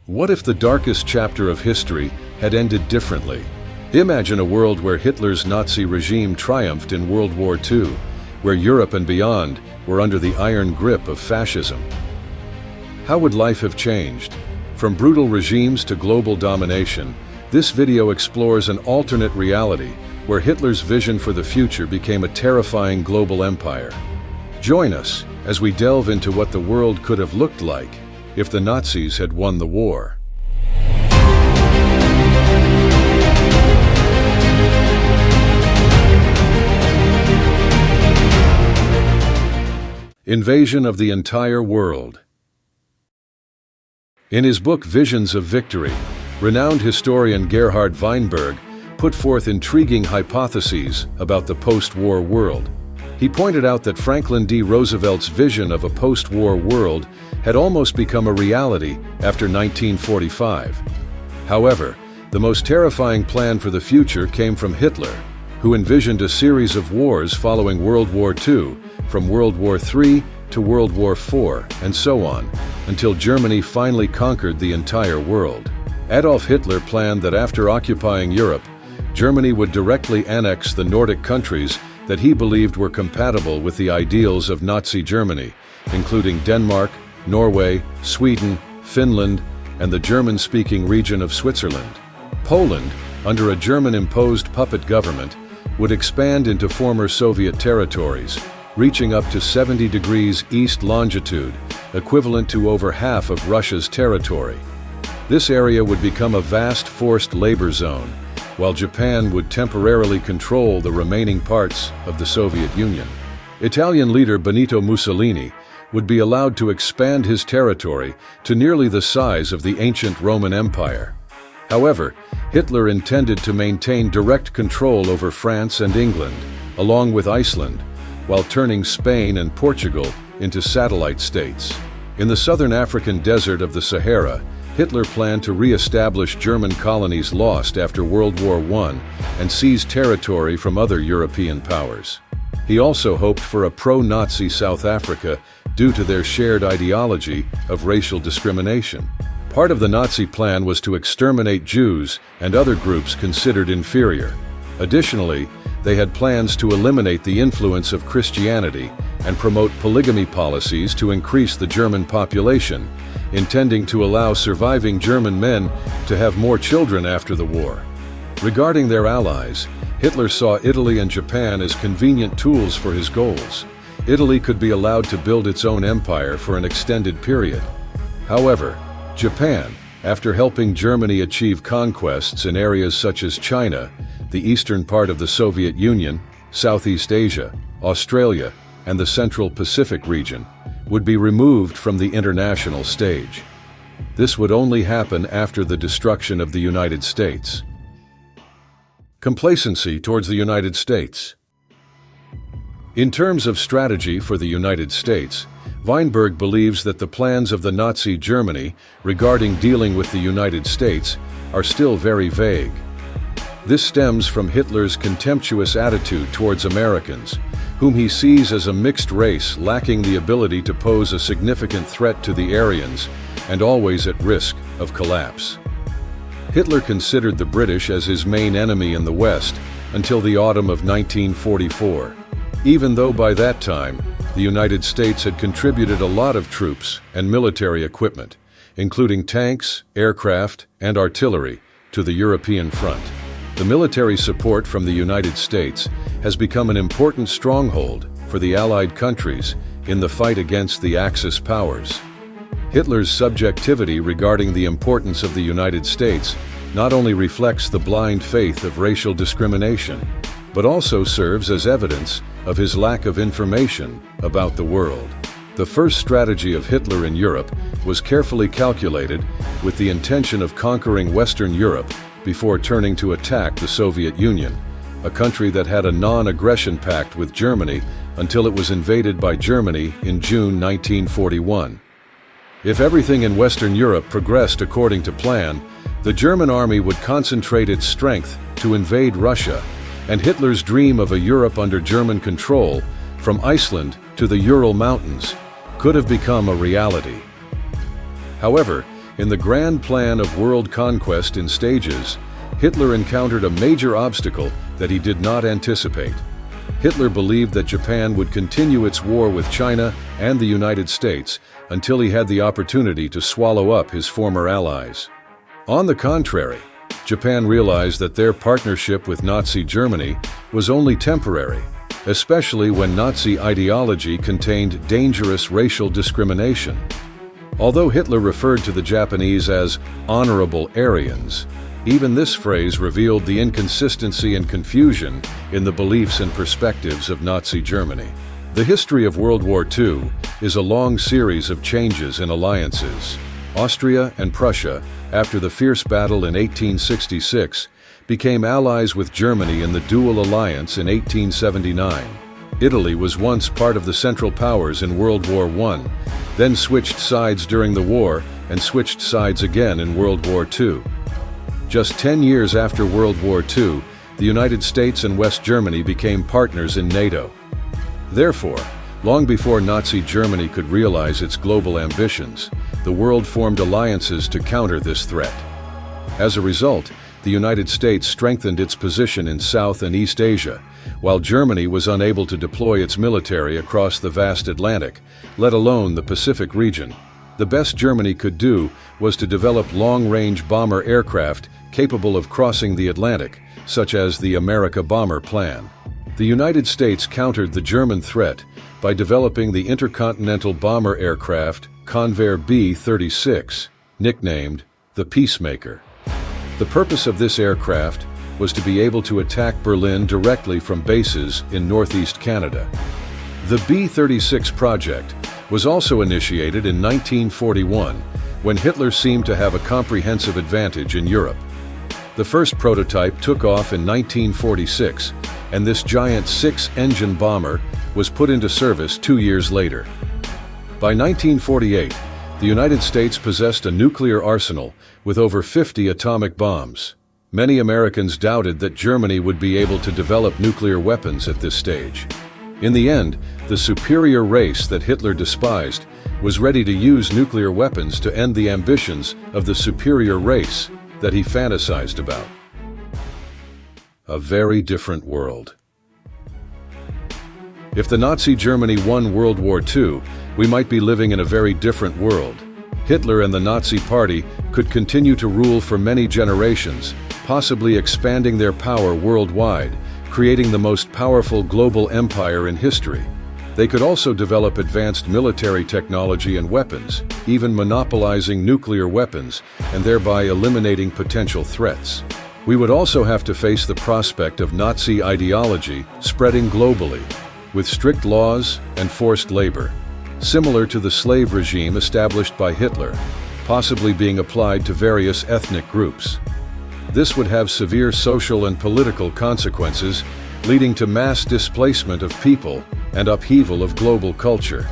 What if the darkest chapter of history had ended differently? Imagine a world where Hitler's Nazi regime triumphed in World War II, where Europe and beyond were under the iron grip of fascism. How would life have changed? From brutal regimes to global domination, this video explores an alternate reality where Hitler's vision for the future became a terrifying global empire. Join us as we delve into what the world could have looked like if the Nazis had won the war. Invasion of the entire world. In his book Visions of Victory, renowned historian Gerhard Weinberg put forth intriguing hypotheses about the post-war world. He pointed out that Franklin D. Roosevelt's vision of a post-war world had almost become a reality after 1945. However, the most terrifying plan for the future came from Hitler, who envisioned a series of wars following World War II, from World War III to World War IV, and so on, until Germany finally conquered the entire world. Adolf Hitler planned that after occupying Europe, Germany would directly annex the Nordic countries that he believed were compatible with the ideals of Nazi Germany, including Denmark, Norway, Sweden, Finland, and the German-speaking region of Switzerland. Poland, under a German-imposed puppet government, would expand into former Soviet territories, reaching up to 70 degrees east longitude, equivalent to over half of Russia's territory. This area would become a vast forced labor zone, while Japan would temporarily control the remaining parts of the Soviet Union. Italian leader Benito Mussolini would be allowed to expand his territory to nearly the size of the ancient Roman Empire. However, Hitler intended to maintain direct control over France and England, along with Iceland, while turning Spain and Portugal into satellite states. In the southern African desert of the Sahara, Hitler planned to re-establish German colonies lost after World War I and seize territory from other European powers. He also hoped for a pro-Nazi South Africa due to their shared ideology of racial discrimination. Part of the Nazi plan was to exterminate Jews and other groups considered inferior. Additionally, they had plans to eliminate the influence of Christianity and promote polygamy policies to increase the German population, intending to allow surviving German men to have more children after the war. Regarding their allies, Hitler saw Italy and Japan as convenient tools for his goals. Italy could be allowed to build its own empire for an extended period. However, Japan, after helping Germany achieve conquests in areas such as China, the eastern part of the Soviet Union, Southeast Asia, Australia, and the Central Pacific region, would be removed from the international stage. This would only happen after the destruction of the United States. Complacency towards the United States. In terms of strategy for the United States, Weinberg believes that the plans of the Nazi Germany regarding dealing with the United States are still very vague. This stems from Hitler's contemptuous attitude towards Americans, whom he sees as a mixed race lacking the ability to pose a significant threat to the Aryans and always at risk of collapse. Hitler considered the British as his main enemy in the West until the autumn of 1944, even though by that time the United States had contributed a lot of troops and military equipment, including tanks, aircraft, and artillery, to the European front. The military support from the United States has become an important stronghold for the Allied countries in the fight against the Axis powers. Hitler's subjectivity regarding the importance of the United States not only reflects the blind faith of racial discrimination, but also serves as evidence of his lack of information about the world. The first strategy of Hitler in Europe was carefully calculated with the intention of conquering Western Europe before turning to attack the Soviet Union, a country that had a non-aggression pact with Germany until it was invaded by Germany in June 1941. If everything in Western Europe progressed according to plan, the German army would concentrate its strength to invade Russia, and Hitler's dream of a Europe under German control, from Iceland to the Ural Mountains, could have become a reality. However, In the grand plan of world conquest in stages, Hitler encountered a major obstacle that he did not anticipate. Hitler believed that Japan would continue its war with China and the United States until he had the opportunity to swallow up his former allies. On the contrary, Japan realized that their partnership with Nazi Germany was only temporary, especially when Nazi ideology contained dangerous racial discrimination. Although Hitler referred to the Japanese as honorable Aryans, even this phrase revealed the inconsistency and confusion in the beliefs and perspectives of Nazi Germany. The history of World War II is a long series of changes and alliances. Austria and Prussia, after the fierce battle in 1866, became allies with Germany in the Dual Alliance in 1879. Italy was once part of the Central Powers in World War I, then switched sides during the war and switched sides again in World War II. Just 10 years after World War II, the United States and West Germany became partners in NATO. Therefore, long before Nazi Germany could realize its global ambitions, the world formed alliances to counter this threat. As a result, the United States strengthened its position in South and East Asia, while Germany was unable to deploy its military across the vast Atlantic, let alone the Pacific region. The best Germany could do was to develop long-range bomber aircraft capable of crossing the Atlantic, such as the America Bomber Plan. The United States countered the German threat by developing the intercontinental bomber aircraft Convair B-36, nicknamed the Peacemaker. The purpose of this aircraft was to be able to attack Berlin directly from bases in northeast Canada. The B-36 project was also initiated in 1941, when Hitler seemed to have a comprehensive advantage in Europe. The first prototype took off in 1946, and this giant 6-engine bomber was put into service 2 years later. By 1948, the United States possessed a nuclear arsenal with over 50 atomic bombs. Many Americans doubted that Germany would be able to develop nuclear weapons at this stage. In the end, the superior race that Hitler despised was ready to use nuclear weapons to end the ambitions of the superior race that he fantasized about. A very different world. If the Nazi Germany won World War II, we might be living in a very different world. Hitler and the Nazi Party could continue to rule for many generations, possibly expanding their power worldwide, creating the most powerful global empire in history. They could also develop advanced military technology and weapons, even monopolizing nuclear weapons, and thereby eliminating potential threats. We would also have to face the prospect of Nazi ideology spreading globally, with strict laws and forced labor, similar to the slave regime established by Hitler, possibly being applied to various ethnic groups. This would have severe social and political consequences, leading to mass displacement of people and upheaval of global culture.